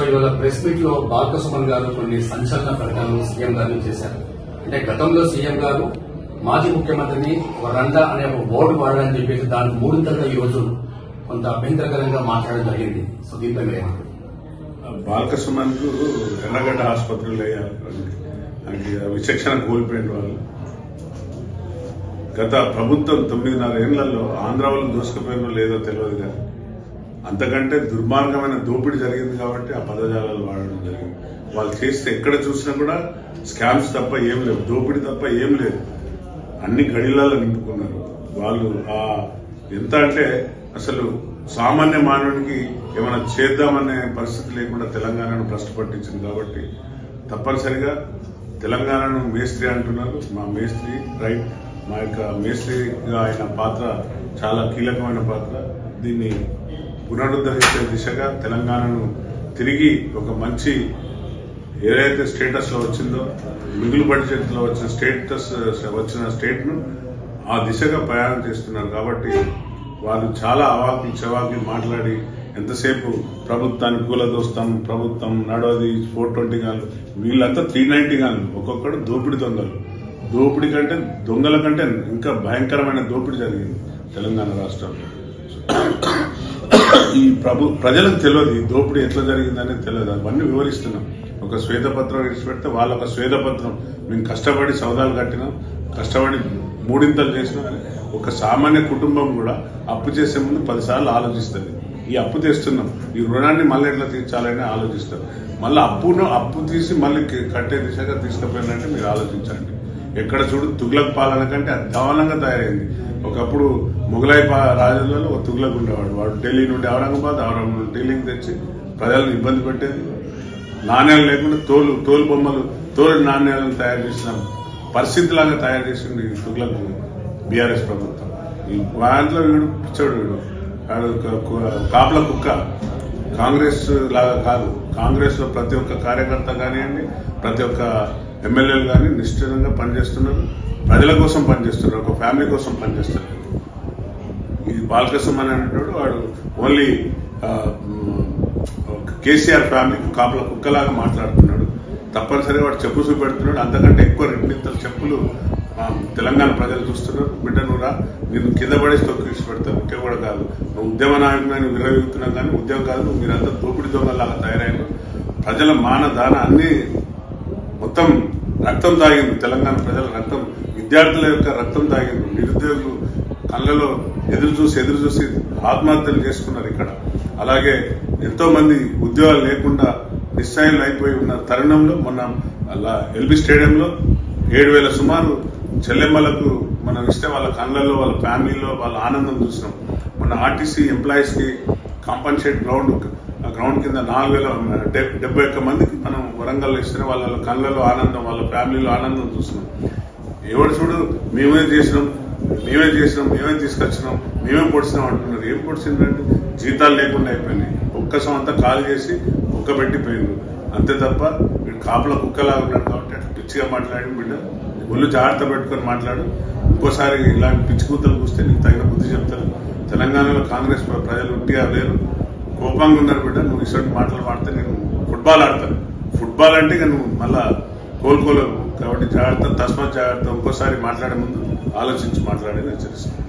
ఇవాళ press meet లో బాల్క సుమన్ గారు కొన్ని సంచలన ప్రకటనలు సీఎం గారిని చేశారు. అంటే గతంలో సీఎం గారు మాజీ ముఖ్యమంత్రిని రండా అనే ఒక వర్డ్ వాడాలని చెప్పేసి దానికి మూడింతలుగా ఈ రోజు కొంత అభ్యంతరకరంగా మాట్లాడడం జరిగింది. సో దీంట్లో మీరేమంటారు? బాల్క సుమన్ కు ఎర్రగడ్డ ఆసుపత్రిలో విచక్షణ కోల్పోయిన వాళ్ళు గత ప్రభుత్వం 9.5 ఏళ్లలో ఆంధ్ర వాళ్ళు దోసుకుపోయినో లేదో తెలియదు కానీ అంతకంటే దుర్మార్గమైన దోపిడీ జరిగింది కాబట్టి ఆ పదజాలాలు వాడడం జరిగింది. వాళ్ళు చేస్తే ఎక్కడ చూసినా కూడా స్కామ్స్ తప్ప ఏం లేవు, దోపిడీ తప్ప ఏం లేదు. అన్ని గడిలలో నింపుకున్నారు వాళ్ళు. ఎంత అంటే అసలు సామాన్య మానవునికి ఏమైనా చేద్దామనే పరిస్థితి లేకుండా తెలంగాణను భ్రష్టు పట్టించింది. కాబట్టి తప్పనిసరిగా తెలంగాణను మేస్త్రి అంటున్నారు. మా మేస్త్రి రైట్, మా యొక్క మేస్త్రిగా ఆయన పాత్ర చాలా కీలకమైన పాత్ర. దీన్ని పునరుద్ధరించే దిశగా తెలంగాణను తిరిగి ఒక మంచి ఏదైతే స్టేటస్ లో వచ్చిందో, మిగులు బడ్జెట్ లో వచ్చిన స్టేట్ ను ఆ దిశగా ప్రయాణం చేస్తున్నారు. కాబట్టి వాళ్ళు చాలా అవాకులు చెవాకులు మాట్లాడి ఎంతసేపు ప్రభుత్వాన్ని కూలదోస్తాం, ప్రభుత్వం నడవది, 420 గాళ్ళు, వీళ్ళంతా 390 గాళ్ళు, ఒక్కొక్కడు దోపిడీ దొంగలు. దోపిడీ కంటే దొంగల కంటే ఇంకా భయంకరమైన దోపిడీ జరిగింది తెలంగాణ రాష్ట్రంలో. ఈ ప్రజలకు తెలియదు ఈ దోపిడీ ఎట్లా జరిగిందనేది తెలియదు. అవన్నీ వివరిస్తున్నాం. ఒక శ్వేతపత్రం విడిచిపెడితే వాళ్ళ ఒక శ్వేతపత్రం మేము కష్టపడి సౌదాలు కట్టినాం, కష్టపడి మూడింతలు చేసినాం. ఒక సామాన్య కుటుంబం కూడా అప్పు చేసే ముందు 10 సార్లు ఆలోచిస్తుంది. ఈ అప్పు తెస్తున్నాం, ఈ రుణాన్ని మళ్ళీ ఎట్లా తీర్చాలని ఆలోచిస్తారు. మళ్ళీ అప్పు తీసి మళ్ళీ కట్టే దిశగా తీసుకుపోయినట్టే మీరు ఆలోచించండి. ఎక్కడ చూడు తుగ్లక్ పాలన కంటే దారుణంగా తయారైంది. ఒకప్పుడు మొఘలాయి రాజులలో ఒక తుగ్లక్ ఉండేవాడు. వాడు ఢిల్లీ నుండి ఔరంగాబాద్, ఔరంగాబాద్ నుండి ఢిల్లీకి తెచ్చి ప్రజలను ఇబ్బంది పెట్టేది. నాణ్యాలు లేకుండా తోలు బొమ్మలు, తోలు నాణ్యాలను తయారు చేసిన పరిస్థితిలాగా తయారు చేసింది తుగ్లక్ బీఆర్ఎస్ ప్రభుత్వం. ఈ దాంట్లో వీడు పిచ్చోడు, వీడు కాపుల కుక్క. కాంగ్రెస్ లాగా కాదు. కాంగ్రెస్ లో ప్రతి ఒక్క కార్యకర్త కానివ్వండి, ప్రతి ఒక్క ఎమ్మెల్యేలు కానీ నిశ్చితంగా పనిచేస్తున్నారు, ప్రజల కోసం పనిచేస్తున్నారు, ఒక ఫ్యామిలీ కోసం పనిచేస్తున్నారు. ఈ బాల్క సుమన్ అనేటోడు వాడు ఓన్లీ కేసీఆర్ ఫ్యామిలీకి కాపుల కుక్కలాగా మాట్లాడుతున్నాడు. తప్పనిసరిగా వాడు చెప్పు చూపెడుతున్నాడు. అంతకంటే ఎక్కువ రెండింతలు చెప్పులు తెలంగాణ ప్రజలు చూస్తున్నారు. బిడ్డ నువ్వురా, నేను కింద పడేసి తొక్కిసి పెడతాను. ఇంకే కూడా కాదు, నువ్వు ఉద్యమ నాయకుని విరవీగుతున్నావు కానీ ఉద్యమం కాదు. మీరంతా దోపిడీ దొంగలాగా తయారైన ప్రజల మానదాన అన్ని మొత్తం రక్తం తాగింది. తెలంగాణ ప్రజల రక్తం, విద్యార్థుల యొక్క రక్తం తాగింది. నిరుద్యోగులు కళ్ళలో ఎదురు చూసి ఆత్మహత్యలు చేసుకున్నారు ఇక్కడ. అలాగే ఎంతో మంది ఉద్యోగాలు లేకుండా నిస్సాయులు అయిపోయి ఉన్న తరుణంలో మొన్న ఎల్బీ స్టేడియంలో 7,000 సుమారు చెల్లెమ్మలకు మనం ఇస్తే వాళ్ళ కళ్ళల్లో, వాళ్ళ ఫ్యామిలీలో వాళ్ళ ఆనందం చూసినాం. మన ఆర్టీసీ ఎంప్లాయీస్ కి కాంపన్సేట్ గ్రౌండ్ కింద 4,071 మందికి మనం వరంగల్లో ఇస్తే వాళ్ళ కళ్ళలో ఆనందం, వాళ్ళ ఫ్యామిలీలో ఆనందం చూసినాం. ఎవరు చూడు మేమే చేసినాం, మేమే తీసుకొచ్చినాం, మేమే పొడిచినాం అంటున్నారు. ఏం పొడిచిందంటే జీతాలు లేకుండా అయిపోయినాయి. ఒక్కసం అంతా కాల్ చేసి పెట్టిపోయింది అంతే తప్ప వీడు కాపుల కుక్కలాగా ఉన్నాడు. కాబట్టి అట్లా పిచ్చిగా మాట్లాడి బిడ్డ ఒళ్ళు జాగ్రత్త పెట్టుకొని మాట్లాడు. ఇంకోసారి ఇలాంటి పిచ్చి కూతలు కూస్తే నీకు తగిన బుద్ధి చెప్తారు. తెలంగాణలో కాంగ్రెస్ ప్రజలు ఉట్టిగా లేరు, కోపంగా ఉన్నారు బిడ్డ. నువ్వు ఇటువంటి మాటలు మాడితే నేను ఫుట్బాల్ ఆడతాను. ఫుట్బాల్ అంటే ఇక నువ్వు మళ్ళా కోలుకోలేవు. కాబట్టి జాగ్రత్త, తస్మాత్ జాగ్రత్త. ఇంకోసారి మాట్లాడే ముందు ఆలోచించి మాట్లాడేది హెచ్చరిస్తాను.